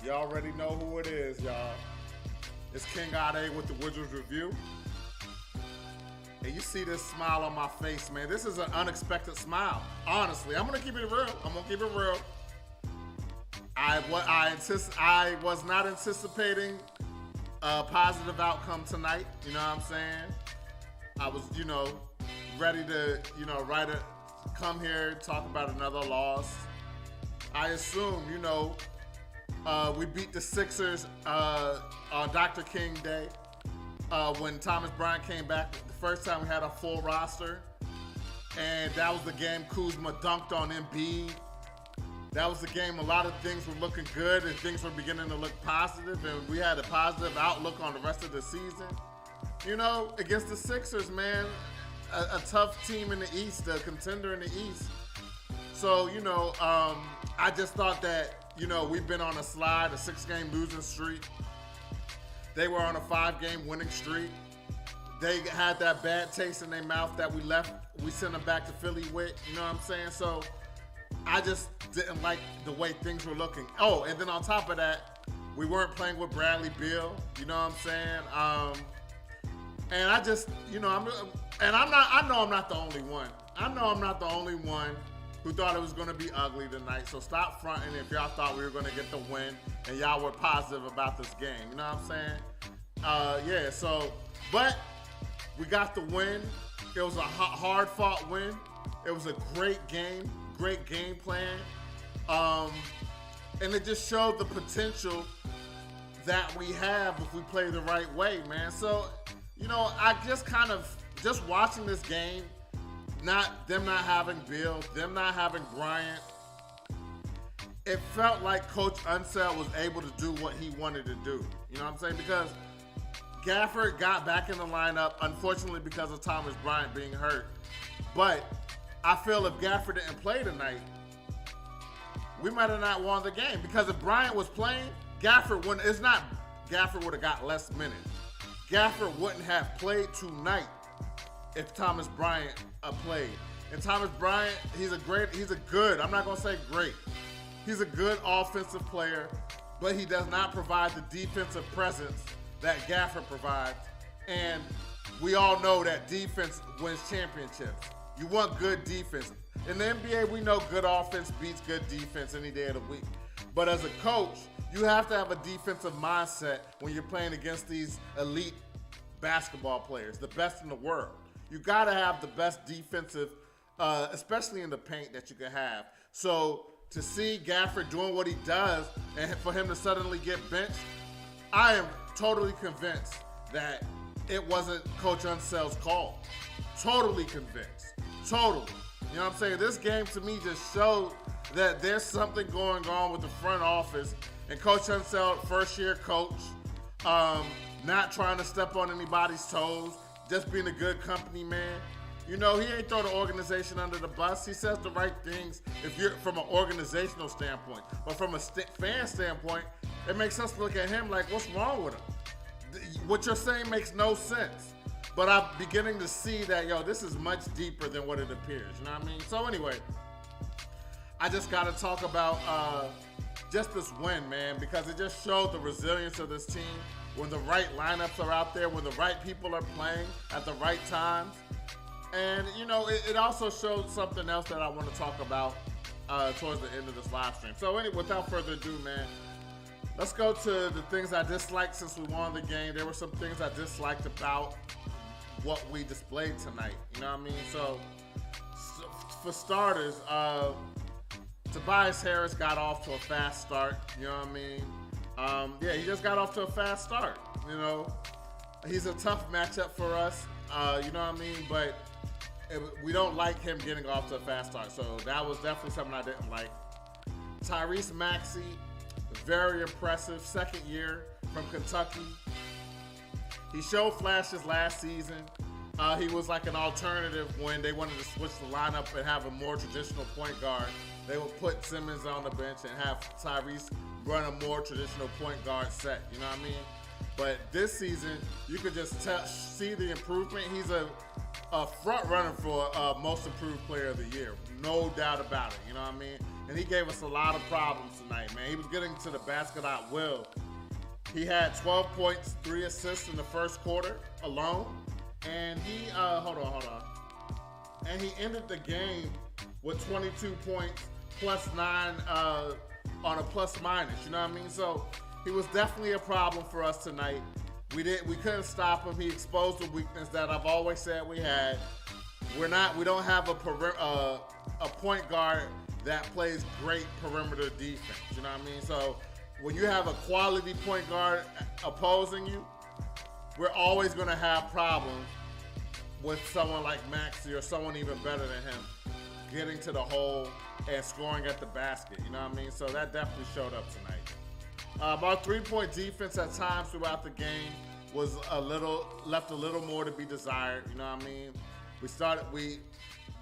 You already know who it is, y'all. It's King Ade with the Wizards Review. And you see this smile on my face, man. This is an unexpected smile. Honestly, I'm gonna keep it real. I was not anticipating a positive outcome tonight. You know what I'm saying? I was, ready to, come here, talk about another loss. I assume, we beat the Sixers on Dr. King Day when Thomas Bryant came back. The first time we had a full roster. And that was the game Kuzma dunked on Embiid. That was the game a lot of things were looking good and things were beginning to look positive, and we had a positive outlook on the rest of the season. Against the Sixers, man, a tough team in the East, a contender in the East. So, I just thought that, we've been on a slide, a 6-game losing streak. They were on a 5-game winning streak. They had that bad taste in their mouth that we sent them back to Philly with, you know what I'm saying? So I just didn't like the way things were looking. Oh, and then on top of that, we weren't playing with Bradley Beal, you know what I'm saying? And I just, I know I'm not the only one. I know I'm not the only one who thought it was going to be ugly tonight. So stop fronting if y'all thought we were going to get the win and y'all were positive about this game. You know what I'm saying? But we got the win. It was a hard-fought win. It was a great game plan. And it just showed the potential that we have if we play the right way, man. So, I just watching this game, them not having Bill, them not having Bryant, it felt like Coach Unseld was able to do what he wanted to do. You know what I'm saying? Because Gafford got back in the lineup, unfortunately because of Thomas Bryant being hurt. But I feel if Gafford didn't play tonight, we might have not won the game. Because if Bryant was playing, Gafford would have got less minutes. Gafford wouldn't have played tonight if Thomas Bryant played. And Thomas Bryant, he's a good, I'm not going to say great. He's a good offensive player, but he does not provide the defensive presence that Gafford provides. And we all know that defense wins championships. You want good defense. In the NBA, we know good offense beats good defense any day of the week. But as a coach, you have to have a defensive mindset when you're playing against these elite basketball players, the best in the world. You got to have the best defensive, especially in the paint, that you can have. So to see Gafford doing what he does and for him to suddenly get benched, I am totally convinced that it wasn't Coach Unseld's call. Totally convinced. Totally. You know what I'm saying? This game to me just showed that there's something going on with the front office. And Coach Unseld, first-year coach, not trying to step on anybody's toes, just being a good company man. He ain't throw the organization under the bus. He says the right things if you're from an organizational standpoint. But from a fan standpoint, it makes us look at him like, what's wrong with him? What you're saying makes no sense. But I'm beginning to see that, this is much deeper than what it appears. You know what I mean? So anyway, I just got to talk about just this win, man, because it just showed the resilience of this team when the right lineups are out there, when the right people are playing at the right times. And, it also showed something else that I want to talk about towards the end of this live stream. So anyway, without further ado, man, let's go to the things I disliked since we won the game. There were some things I disliked about what we displayed tonight. You know what I mean? So for starters, Tobias Harris got off to a fast start. You know what I mean? He just got off to a fast start. He's a tough matchup for us. You know what I mean? But we don't like him getting off to a fast start. So that was definitely something I didn't like. Tyrese Maxey, very impressive. Second year from Kentucky. He showed flashes last season. He was like an alternative when they wanted to switch the lineup and have a more traditional point guard. They would put Simmons on the bench and have Tyrese run a more traditional point guard set. You know what I mean? But this season, you could just see the improvement. He's a front runner for most improved player of the year. No doubt about it. You know what I mean? and he gave us a lot of problems tonight, man. He was getting to the basket at will. He had 12 points, 3 assists in the first quarter alone, and he hold on, and he ended the game with 22 points plus 9 on a plus minus. You know what I mean? So he was definitely a problem for us tonight. We couldn't stop him. He exposed the weakness that I've always said we had. We don't have a point guard that plays great perimeter defense. You know what I mean? So when you have a quality point guard opposing you, we're always going to have problems with someone like Maxey or someone even better than him getting to the hole and scoring at the basket. You know what I mean? So that definitely showed up tonight. Our three-point defense at times throughout the game was left a little more to be desired. You know what I mean?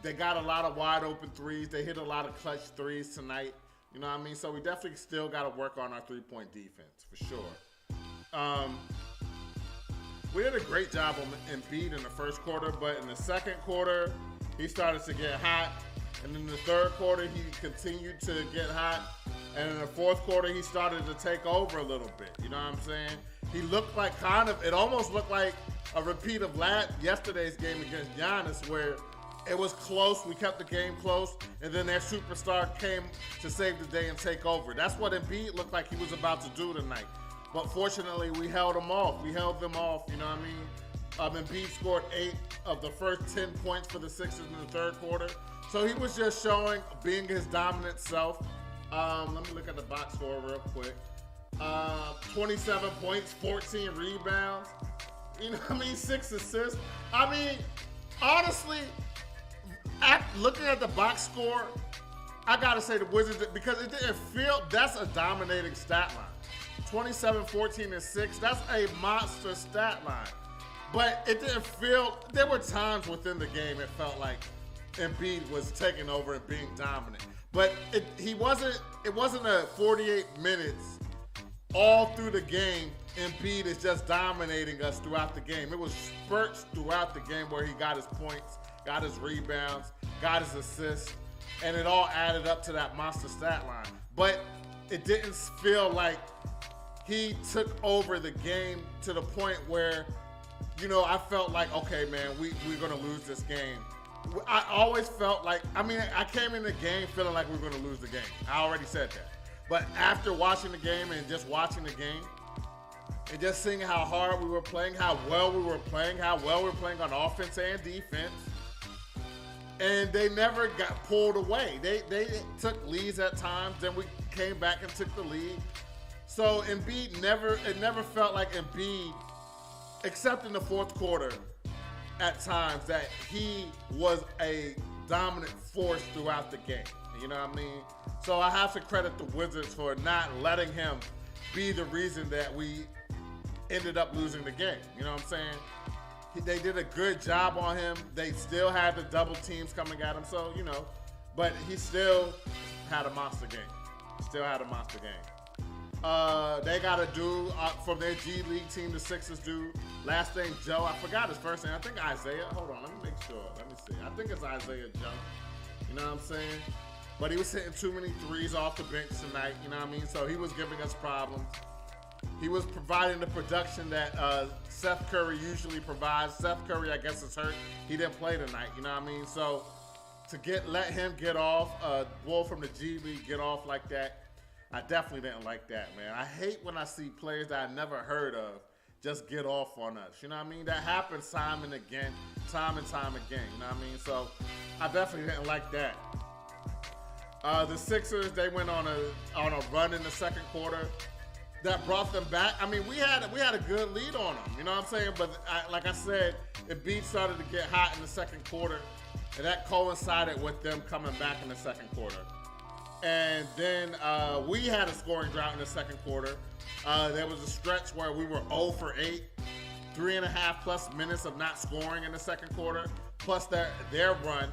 They got a lot of wide open threes. They hit a lot of clutch threes tonight. You know what I mean? So we definitely still got to work on our three-point defense for sure. We did a great job on Embiid in the first quarter, but in the second quarter, he started to get hot. And in the third quarter, he continued to get hot. And in the fourth quarter, he started to take over a little bit. You know what I'm saying? He looked like it almost looked like a repeat of yesterday's game against Giannis, where it was close. We kept the game close. And then their superstar came to save the day and take over. That's what Embiid looked like he was about to do tonight. But fortunately, we held them off. We held them off, you know what I mean? Embiid scored 8 of the first 10 points for the Sixers in the third quarter. So he was just being his dominant self. Let me look at the box score real quick. 27 points, 14 rebounds. You know what I mean? 6 assists. I mean, honestly, looking at the box score, I got to say the Wizards, because it didn't feel, that's a dominating stat line. 27, 14, and 6, that's a monster stat line. But it didn't feel, there were times within the game it felt like Embiid was taking over and being dominant. But it wasn't a 48 minutes all through the game. Embiid is just dominating us throughout the game. It was spurts throughout the game where he got his points, got his rebounds, got his assists, and it all added up to that monster stat line. But it didn't feel like he took over the game to the point where, you know, I felt like, okay, man, we're going to lose this game. I always felt like, I came in the game feeling like we were going to lose the game. I already said that. But after watching the game and just watching the game and just seeing how hard we were playing, how well we were playing on offense and defense, and they never got pulled away. They took leads at times, then we came back and took the lead. So Embiid it never felt like Embiid, except in the fourth quarter, at times, that he was a dominant force throughout the game. You know what I mean? So I have to credit the Wizards for not letting him be the reason that we ended up losing the game. You know what I'm saying? They did a good job on him. They still had the double teams coming at him. So, you know, but he still had a monster game. They got a dude from their G League team, the Sixers dude. Last name Joe. I forgot his first name. I think Isaiah. Hold on, let me make sure. Let me see. I think it's Isaiah Joe. You know what I'm saying? But he was hitting too many threes off the bench tonight. You know what I mean? So he was giving us problems. He was providing the production that Seth Curry usually provides. Seth Curry, I guess, is hurt. He didn't play tonight. You know what I mean? So to let him get off, bull from the G League get off like that, I definitely didn't like that, man. I hate when I see players that I never heard of just get off on us. You know what I mean? That happens time and time again. You know what I mean? So I definitely didn't like that. The Sixers, they went on a run in the second quarter that brought them back. I mean, we had a good lead on them. You know what I'm saying? But like I said, Embiid started to get hot in the second quarter, and that coincided with them coming back in the second quarter. And then we had a scoring drought in the second quarter. There was a stretch where we were 0 for 8, 3.5 plus minutes of not scoring in the second quarter, plus their run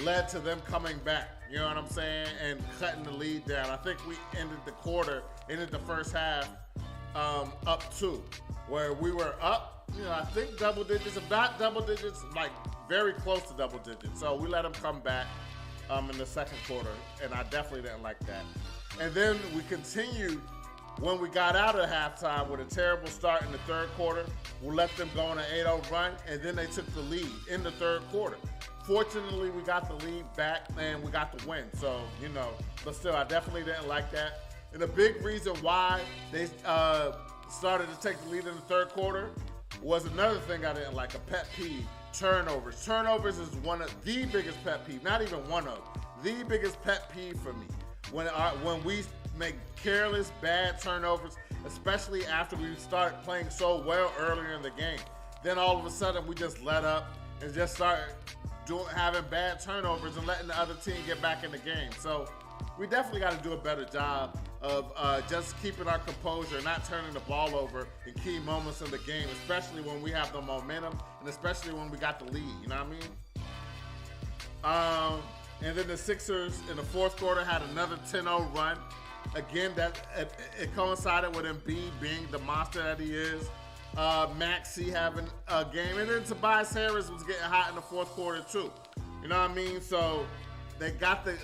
led to them coming back, you know what I'm saying, and cutting the lead down. I think we ended the first half up 2, where we were up, you know, I think double digits, if not double digits, like very close to double digits. So we let them come back. in the second quarter, and I definitely didn't like that. And then we continued when we got out of halftime with a terrible start in the third quarter. We let them go on an 8-0 run, and then they took the lead in the third quarter. Fortunately, we got the lead back, and we got the win. So, but still, I definitely didn't like that. And a big reason why they started to take the lead in the third quarter was another thing I didn't like, a pet peeve, turnovers. Turnovers is one of the biggest pet peeve, not even one of, the biggest pet peeve for me. When we make careless, bad turnovers, especially after we start playing so well earlier in the game. Then all of a sudden we just let up and just start having bad turnovers and letting the other team get back in the game. So we definitely got to do a better job of just keeping our composure, not turning the ball over in key moments in the game, especially when we have the momentum and especially when we got the lead, you know what I mean? And then the Sixers in the fourth quarter had another 10-0 run. Again, it coincided with Embiid being the monster that he is. Maxey having a game, and then Tobias Harris was getting hot in the fourth quarter too. You know what I mean? So they got the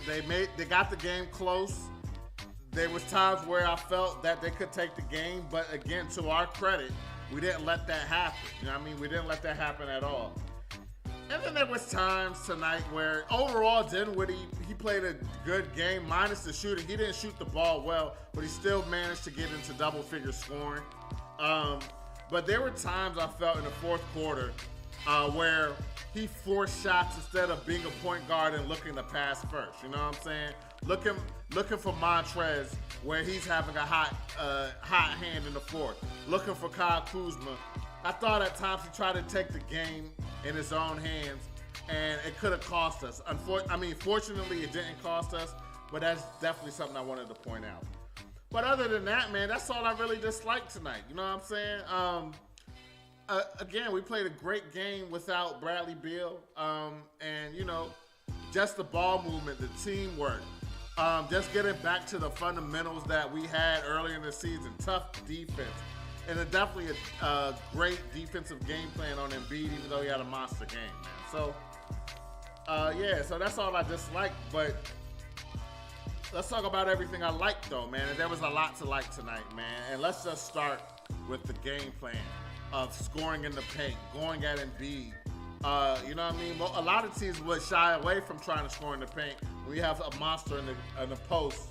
game close. There was times where I felt that they could take the game, but again, to our credit, we didn't let that happen. You know what I mean? We didn't let that happen at all. And then there was times tonight where overall Dinwiddie, he played a good game minus the shooting. He didn't shoot the ball well, but he still managed to get into double-figure scoring. But there were times I felt in the fourth quarter where he forced shots instead of being a point guard and looking to pass first. You know what I'm saying? Looking for Montrez where he's having a hot hand in the fourth. Looking for Kyle Kuzma. I thought at times he tried to take the game in his own hands, and it could have cost us. Fortunately, it didn't cost us, but that's definitely something I wanted to point out. But other than that, man, that's all I really disliked tonight. You know what I'm saying? Again, we played a great game without Bradley Beal, and just the ball movement, the teamwork, just getting back to the fundamentals that we had earlier in the season. Tough defense. And definitely a great defensive game plan on Embiid, even though he had a monster game, man. So, so that's all I disliked. But let's talk about everything I liked, though, man. And there was a lot to like tonight, man. And let's just start with the game plan of scoring in the paint, going at Embiid. You know what I mean? A lot of teams would shy away from trying to score in the paint when you have a monster in the post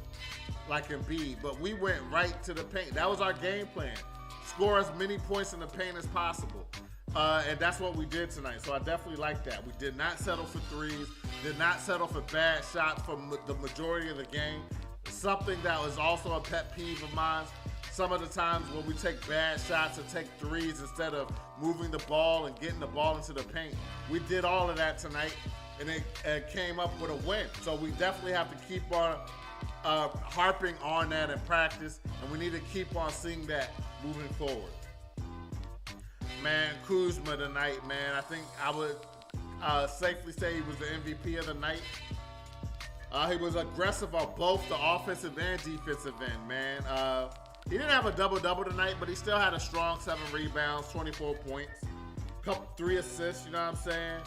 like Embiid. But we went right to the paint. That was our game plan. Score as many points in the paint as possible. And that's what we did tonight. So I definitely like that. We did not settle for threes, did not settle for bad shots from the majority of the game. Something that was also a pet peeve of mine. Some of the times when we take bad shots or take threes instead of moving the ball and getting the ball into the paint. We did all of that tonight, and it came up with a win. So we definitely have to keep on harping on that in practice, and we need to keep on seeing that moving forward. Man, Kuzma tonight, man, I think I would safely say he was the MVP of the night. He was aggressive on both the offensive and defensive end, man. He didn't have a double-double tonight, but he still had a strong 7 rebounds, 24 points, 3 assists, you know what I'm saying?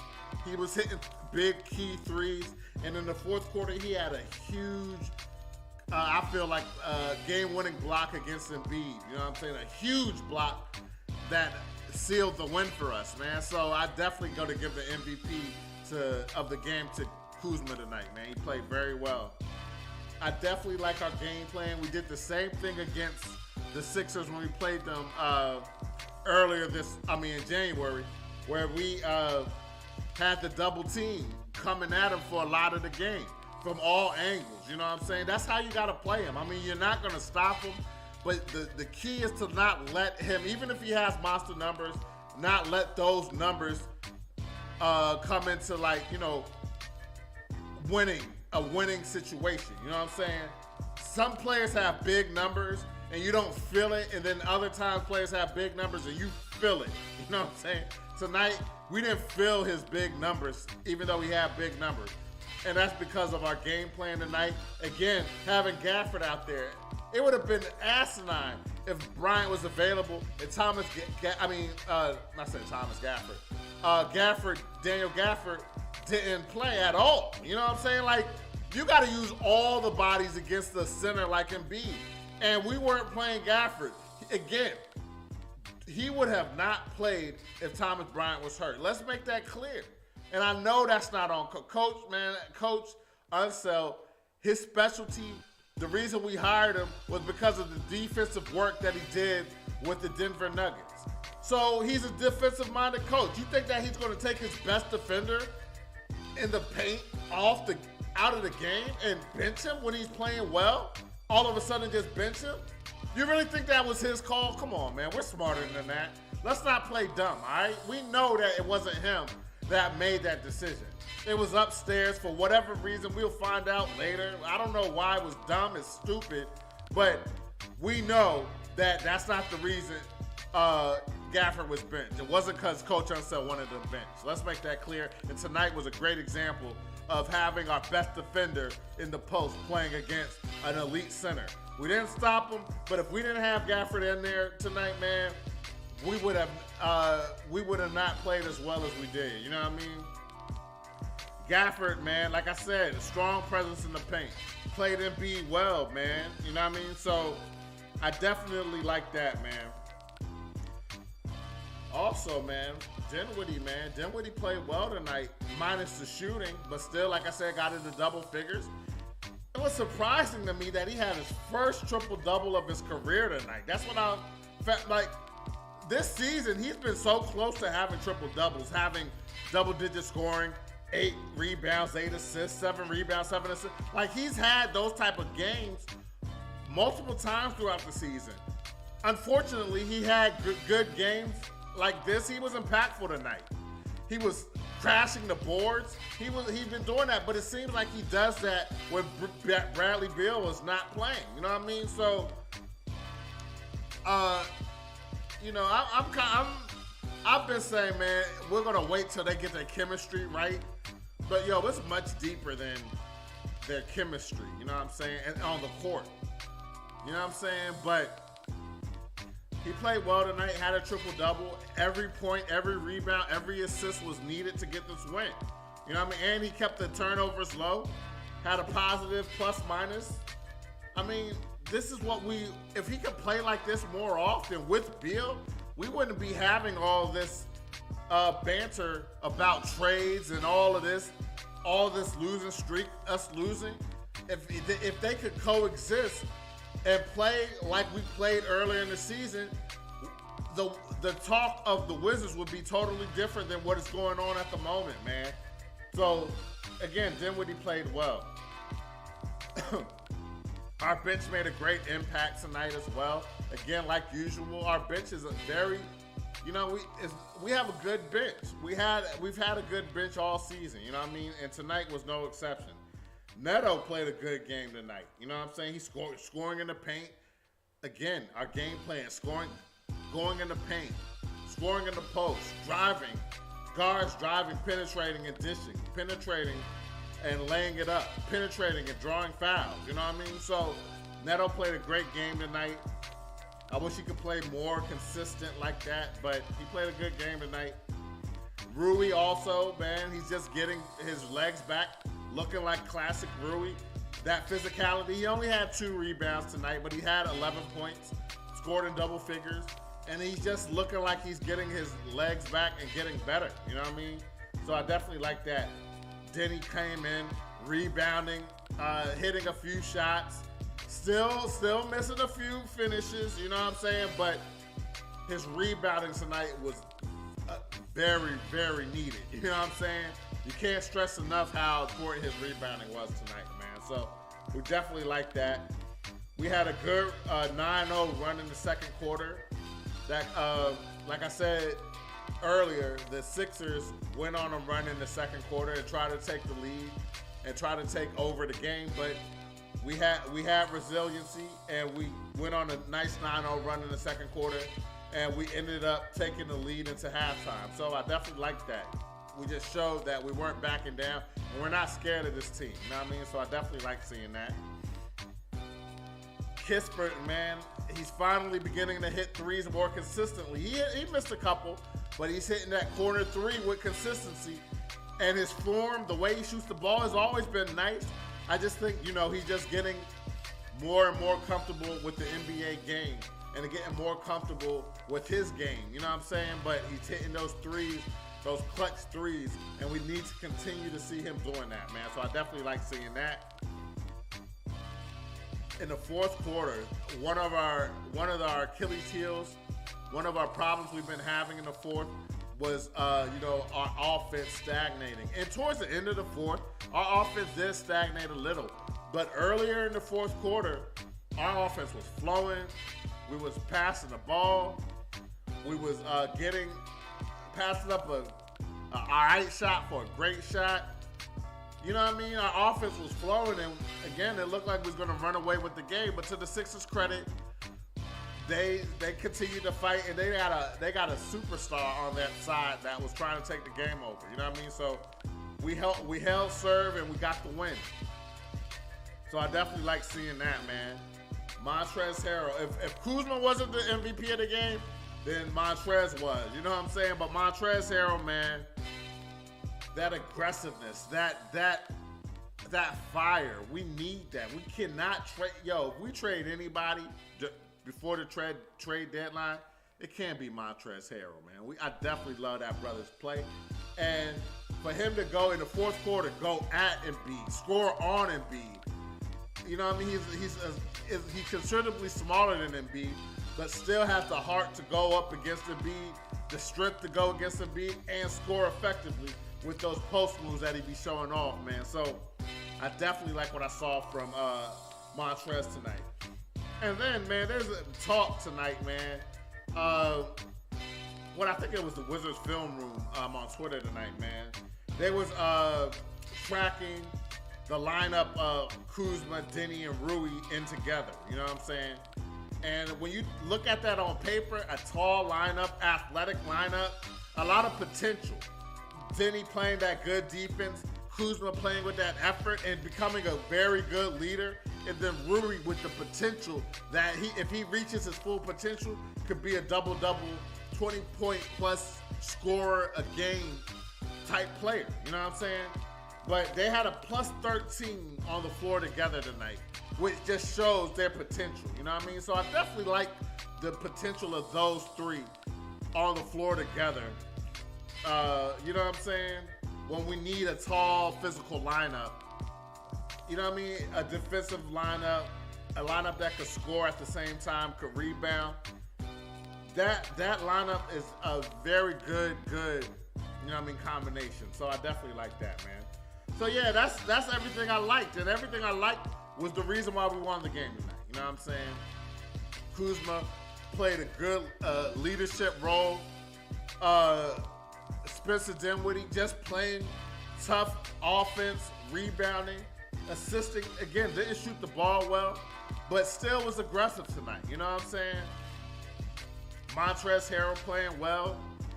He was hitting big key threes, and in the fourth quarter, he had a huge, I feel like, game-winning block against Embiid. You know what I'm saying? A huge block that sealed the win for us, man. So I definitely go to give the MVP of the game to Kuzma tonight, man. He played very well. I definitely like our game plan. We did the same thing against the Sixers when we played them in January, where we had the double team coming at him for a lot of the game from all angles. You know what I'm saying? That's how you got to play him. I mean, you're not going to stop him, but the key is to not let him, even if he has monster numbers, not let those numbers come into a winning situation. You know what I'm saying? Some players have big numbers and you don't feel it, and then other times players have big numbers and you feel it. You know what I'm saying? Tonight, we didn't feel his big numbers, even though he had big numbers. And that's because of our game plan tonight. Again, having Gafford out there, it would have been asinine if Bryant was available and Daniel Gafford didn't play at all. You know what I'm saying? Like, you got to use all the bodies against the center like Embiid. And we weren't playing Gafford. Again, he would have not played if Thomas Bryant was hurt. Let's make that clear. And I know that's not on Coach, man. Coach Unseld, his specialty, the reason we hired him was because of the defensive work that he did with the Denver Nuggets. So he's a defensive-minded coach. You think that he's going to take his best defender in the paint out of the game and bench him when he's playing well? All of a sudden just bench him? You really think that was his call? Come on, man. We're smarter than that. Let's not play dumb, all right? We know that it wasn't him that made that decision. It was upstairs for whatever reason. We'll find out later. I don't know why it was dumb and stupid, but we know that that's not the reason Gafford was benched. It wasn't because Coach Unseld wanted him benched. Let's make that clear. And tonight was a great example of having our best defender in the post playing against an elite center. We didn't stop him, but if we didn't have Gafford in there tonight, man, we would have not played as well as we did. You know what I mean? Gafford, man, like I said, a strong presence in the paint. Played Embiid well, man. You know what I mean? So I definitely like that, man. Also, man, Dinwiddie played well tonight, minus the shooting, but still, like I said, got into double figures. It was surprising to me that he had his first triple-double of his career tonight. That's what I felt like. This season, he's been so close to having triple-doubles, having double-digit scoring, 8 rebounds, 8 assists, 7 rebounds, 7 assists. Like, he's had those type of games multiple times throughout the season. Unfortunately, he had good games like this. He was impactful tonight. He was crashing the boards. He's been doing that, but it seems like he does that when Bradley Beal is not playing. You know what I mean? So, you know, I've been saying, man, we're gonna wait till they get their chemistry right. But yo, it's much deeper than their chemistry. You know what I'm saying? And on the court. You know what I'm saying? But he played well tonight, had a triple-double. Every point, every rebound, every assist was needed to get this win. You know what I mean? And he kept the turnovers low, had a positive plus-minus. I mean, this is what if he could play like this more often with Beal, we wouldn't be having all this banter about trades and all this losing streak, us losing. If they could coexist and play like we played earlier in the season, the talk of the Wizards would be totally different than what is going on at the moment, man. So, again, Dinwiddie played well. Our bench made a great impact tonight as well. Again, like usual, our bench is a very, you know, we have a good bench. We've had a good bench all season, you know what I mean? And tonight was no exception. Neto played a good game tonight. You know what I'm saying? He's scoring in the paint. Again, our game plan, scoring, going in the paint, scoring in the post, driving, guards driving, penetrating and dishing, penetrating and laying it up, penetrating and drawing fouls. You know what I mean? So Neto played a great game tonight. I wish he could play more consistent like that, but he played a good game tonight. Rui also, man, he's just getting his legs back, looking like classic Rui. That physicality, he only had 2 rebounds tonight, but he had 11 points, scored in double figures, and he's just looking like he's getting his legs back and getting better, you know what I mean? So I definitely like that. Denny came in, rebounding, hitting a few shots, still missing a few finishes, you know what I'm saying? But his rebounding tonight was very, very needed, you know what I'm saying? You can't stress enough how important his rebounding was tonight, man. So we definitely like that. We had a good 9-0 run in the second quarter. That, like I said earlier, the Sixers went on a run in the second quarter and tried to take the lead and try to take over the game, but we had resiliency and we went on a nice 9-0 run in the second quarter and we ended up taking the lead into halftime. So I definitely like that. We just showed that we weren't backing down and we're not scared of this team. You know what I mean? So I definitely like seeing that. Kispert, man, he's finally beginning to hit threes more consistently. He missed a couple, but he's hitting that corner 3 with consistency. And his form, the way he shoots the ball, has always been nice. I just think, he's just getting more and more comfortable with the NBA game and getting more comfortable with his game. You know what I'm saying? But he's hitting those threes, those clutch threes, and we need to continue to see him doing that, man. So I definitely like seeing that. In the fourth quarter, one of our Achilles heels, one of our problems we've been having in the fourth was, our offense stagnating. And towards the end of the fourth, our offense did stagnate a little. But earlier in the fourth quarter, our offense was flowing. We was passing the ball. We was passing up a all right shot for a great shot. You know what I mean? Our offense was flowing, and again, it looked like we was going to run away with the game. But to the Sixers' credit, they continued to fight, and they got a superstar on that side that was trying to take the game over. You know what I mean? So we held serve, and we got the win. So I definitely like seeing that, man. Montrezl Harrell. If Kuzma wasn't the MVP of the game, then Montrezl was. You know what I'm saying? But Montrezl Harrell, man, that aggressiveness, that fire, we need that. We cannot trade. Yo, if we trade anybody before the trade deadline, it can't be Montrezl Harrell, man. I definitely love that brother's play. And for him to go in the fourth quarter, go at Embiid, score on Embiid. You know what I mean? He's considerably smaller than Embiid, but still has the heart to go up against Embiid, the strength to go against Embiid, and score effectively with those post moves that he be showing off, man. So I definitely like what I saw from Montrezl tonight. And then, man, there's a talk tonight, man. I think it was the Wizards film room on Twitter tonight, man. They was tracking the lineup of Kuzma, Denny, and Rui in together. You know what I'm saying? And when you look at that on paper, a tall lineup, athletic lineup, a lot of potential. Denny playing that good defense, Kuzma playing with that effort and becoming a very good leader, and then Rui with the potential that if he reaches his full potential, could be a double-double, 20-point plus scorer a game type player. You know what I'm saying? But they had a plus 13 on the floor together tonight, which just shows their potential. You know what I mean? So I definitely like the potential of those three on the floor together. You know what I'm saying? When we need a tall, physical lineup. You know what I mean? A defensive lineup, a lineup that could score at the same time, could rebound. That lineup is a very good, you know what I mean, combination. So I definitely like that, man. So yeah, that's everything I liked, and everything I liked was the reason why we won the game tonight. You know what I'm saying? Kuzma played a good leadership role. Spencer Dinwiddie just playing tough offense, rebounding, assisting. Again, didn't shoot the ball well, but still was aggressive tonight. You know what I'm saying? Montrezl Harrell playing well.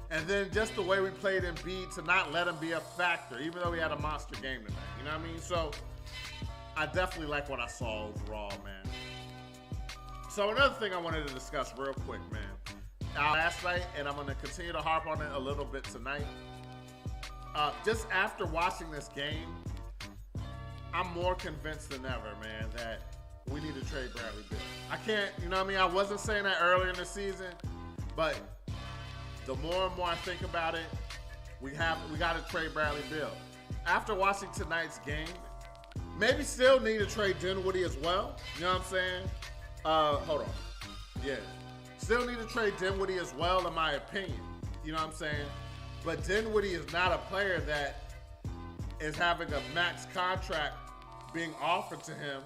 And then just the way we played Embiid to not let him be a factor, even though we had a monster game tonight. You know what I mean? So I definitely like what I saw overall, man. So another thing I wanted to discuss real quick, man. Last night, and I'm going to continue to harp on it a little bit tonight. Just after watching this game, I'm more convinced than ever, man, that we need to trade Bradley Beal. I can't, you know what I mean? I wasn't saying that earlier in the season, but the more and more I think about it, we got to trade Bradley Beal. After watching tonight's game, maybe still need to trade Dinwiddie as well. You know what I'm saying? Hold on. Yeah. Still need to trade Dinwiddie as well, in my opinion. You know what I'm saying? But Dinwiddie is not a player that is having a max contract being offered to him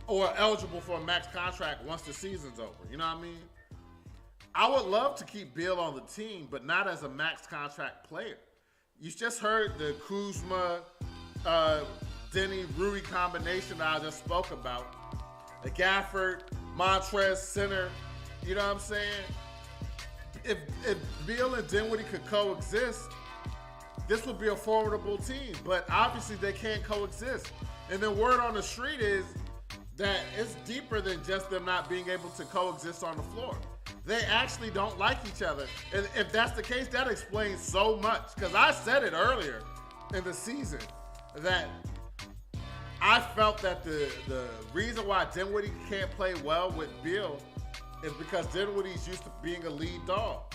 or eligible for a max contract once the season's over. You know what I mean? I would love to keep Beal on the team, but not as a max contract player. You just heard the Kuzma, Denny, Rui combination that I just spoke about. The Gafford, Montrezl center. You know what I'm saying? If Beal and Dinwiddie could coexist, this would be a formidable team. But obviously they can't coexist. And the word on the street is that it's deeper than just them not being able to coexist on the floor. They actually don't like each other. And if that's the case, that explains so much. Because I said it earlier. in the season that I felt that the reason why Dinwiddie can't play well with Beal is because Dinwiddie's used to being a lead dog.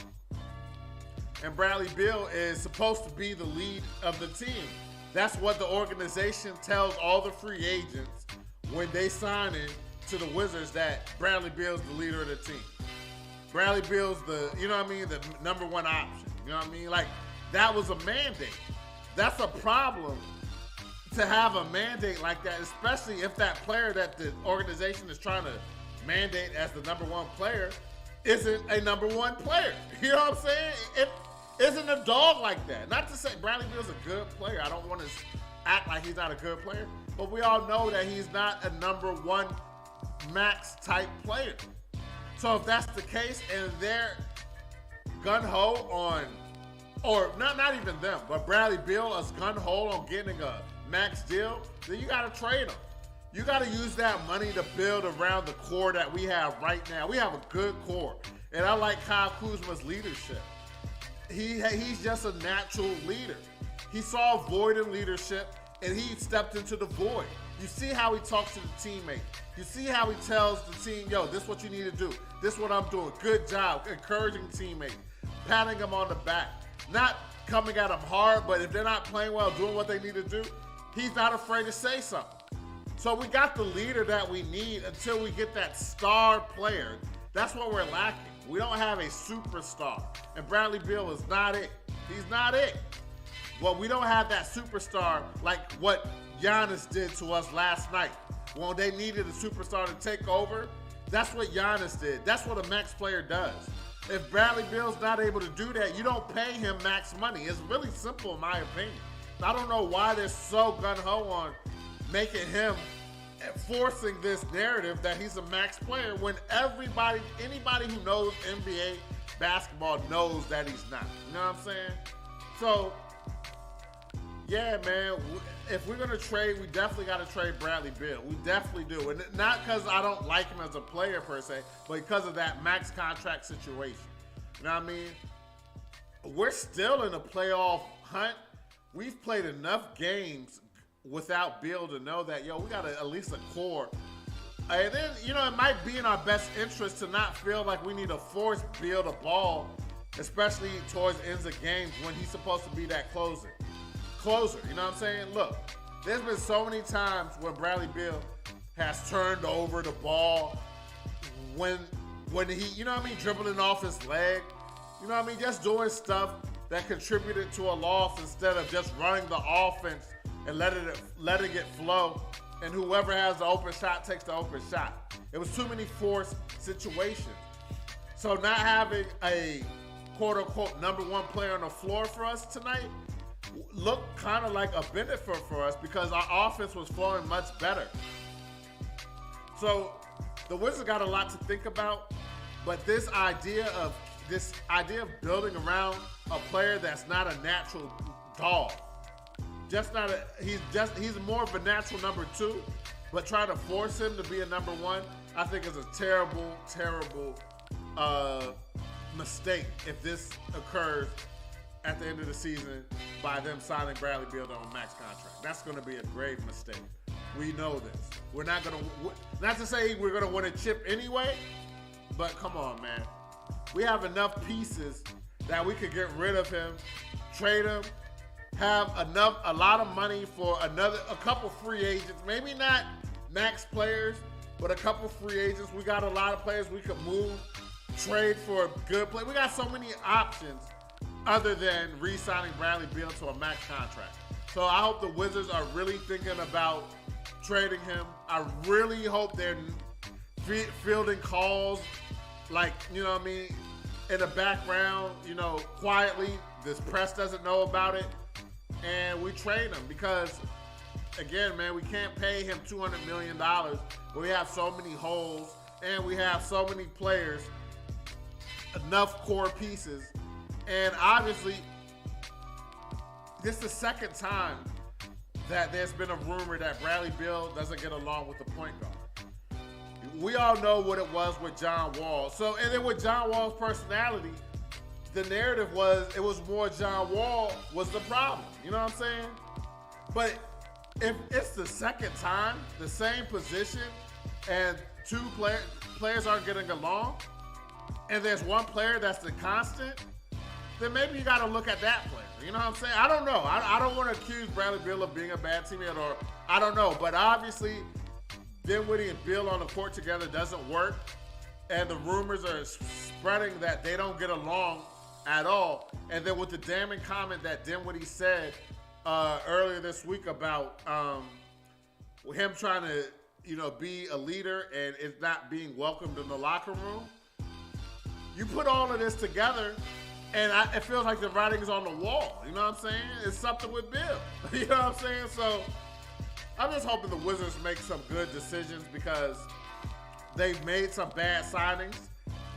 And Bradley Beal is supposed to be the lead of the team. That's what the organization tells all the free agents when they sign in to the Wizards, that Bradley Beal's the leader of the team. Bradley Beal's the, you know what I mean, the number one option. You know what I mean? Like, that was a mandate. That's a problem to have a mandate like that, especially if that player that the organization is trying to mandate as the number one player isn't a number one player. You know what I'm saying? It isn't a dog like that. Not to say Bradley Beal's a good player. I don't want to act like he's not a good player, but we all know that he's not a number one max type player. So if that's the case and they're gun-ho on, or not even them, but Bradley Beal is gun-ho on getting a max deal, then you got to trade him. You got to use that money to build around the core that we have right now. We have a good core, and I like Kyle Kuzma's leadership. He's just a natural leader. He saw a void in leadership, and he stepped into the void. You see how he talks to the teammate. You see how he tells the team, yo, this is what you need to do. This is what I'm doing. Good job. Encouraging teammates. Patting them on the back. Not coming at them hard, but if they're not playing well, doing what they need to do, he's not afraid to say something. So we got the leader that we need until we get that star player. That's what we're lacking. We don't have a superstar. And Bradley Beal is not it. He's not it. Well, we don't have that superstar like what Giannis did to us last night. When they needed a superstar to take over, that's what Giannis did. That's what a max player does. If Bradley Beal's not able to do that, you don't pay him max money. It's really simple in my opinion. I don't know why they're so gung-ho on making him, forcing this narrative that he's a max player when anybody who knows NBA basketball knows that he's not. You know what I'm saying? So, yeah, man, if we're going to trade, we definitely got to trade Bradley Beal. We definitely do. And not because I don't like him as a player per se, but because of that max contract situation. You know what I mean? We're still in a playoff hunt. We've played enough games without Beal to know that, yo, we got at least a core. And then, you know, it might be in our best interest to not feel like we need to force Beal the ball, especially towards the ends of games when he's supposed to be that closer. You know what I'm saying? Look, there's been so many times when Bradley Beal has turned over the ball when he, you know what I mean, dribbling off his leg. You know what I mean? Just doing stuff that contributed to a loss instead of just running the offense and letting it flow. And whoever has the open shot takes the open shot. It was too many forced situations. So not having a quote-unquote number one player on the floor for us tonight looked kind of like a benefit for us because our offense was flowing much better. So the Wizards got a lot to think about, but this idea of building around a player that's not a natural dog, he's more of a natural number two, but trying to force him to be a number one, I think is a terrible, terrible mistake if this occurs at the end of the season by them signing Bradley Beal on a max contract. That's going to be a grave mistake. We know this. We're not going to, not to say we're going to win a chip anyway, but come on, man. We have enough pieces that we could get rid of him, trade him, have a lot of money for a couple free agents, maybe not max players, but a couple free agents. We got a lot of players we could move, trade for a good player. We got so many options other than re-signing Bradley Beal to a max contract. So I hope the Wizards are really thinking about trading him. I really hope they're fielding calls like, you know what I mean, in the background, you know, quietly. This press doesn't know about it. And we trade him because, again, man, we can't pay him $200 million. But we have so many holes and we have so many players, enough core pieces. And obviously, this is the second time that there's been a rumor that Bradley Beal doesn't get along with the point guard. We all know what it was with John Wall. So, and then with John Wall's personality, the narrative was it was more John Wall was the problem. You know what I'm saying? But if it's the second time, the same position, and two players aren't getting along, and there's one player that's the constant, then maybe you got to look at that player. You know what I'm saying? I don't know. I don't want to accuse Bradley Beal of being a bad teammate, or I don't know. But obviously, Dinwiddie and Beal on the court together doesn't work, and the rumors are spreading that they don't get along at all. And then with the damning comment that Dinwiddie said earlier this week about him trying to, be a leader and it's not being welcomed in the locker room. You put all of this together, and it feels like the writing's on the wall. You know what I'm saying? It's something with Bill. You know what I'm saying? So I'm just hoping the Wizards make some good decisions because they've made some bad signings.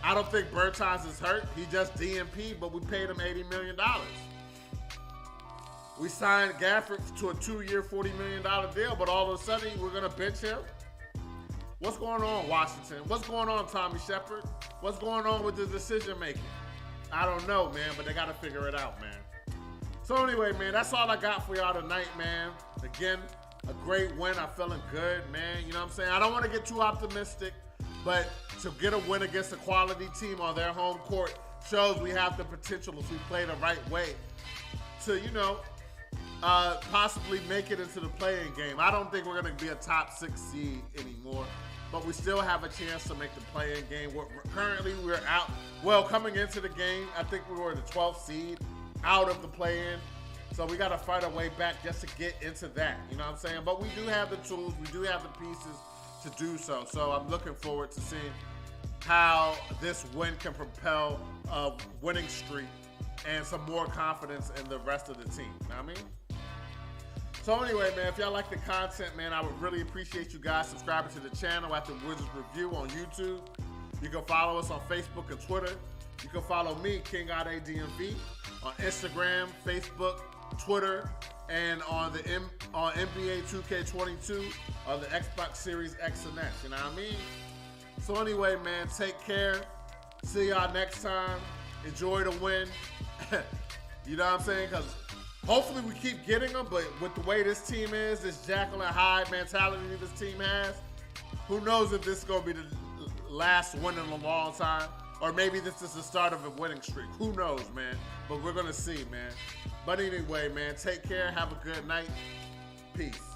I don't think Bertans is hurt. He just DNP, but we paid him $80 million. We signed Gafford to a 2-year, $40 million deal, but all of a sudden we're going to bench him. What's going on, Washington? What's going on, Tommy Shepard? What's going on with the decision making? I don't know, man, but they got to figure it out, man. So anyway, man, that's all I got for y'all tonight, man. Again, a great win. I'm feeling good, man. You know what I'm saying? I don't want to get too optimistic, but to get a win against a quality team on their home court shows we have the potential if we play the right way to, possibly make it into the play-in game. I don't think we're going to be a top 6 seed anymore, but we still have a chance to make the play-in game. Currently, we're out. Well, coming into the game, I think we were the 12th seed out of the play-in. So we got to fight our way back just to get into that. You know what I'm saying? But we do have the tools. We do have the pieces to do so. So I'm looking forward to seeing how this win can propel a winning streak and some more confidence in the rest of the team. You know what I mean? So anyway, man, if y'all like the content, man, I would really appreciate you guys subscribing to the channel at the Wizards Review on YouTube. You can follow us on Facebook and Twitter. You can follow me, King Ade DMV, on Instagram, Facebook, Twitter, and on NBA 2K22 on the Xbox Series X and S. You know what I mean? So anyway, man, take care. See y'all next time. Enjoy the win. You know what I'm saying? Because hopefully we keep getting them, but with the way this team is, this Jekyll and Hyde mentality this team has, who knows if this is going to be the last win in a long time, or maybe this is the start of a winning streak. Who knows, man? But we're going to see, man. But anyway, man, take care. Have a good night. Peace.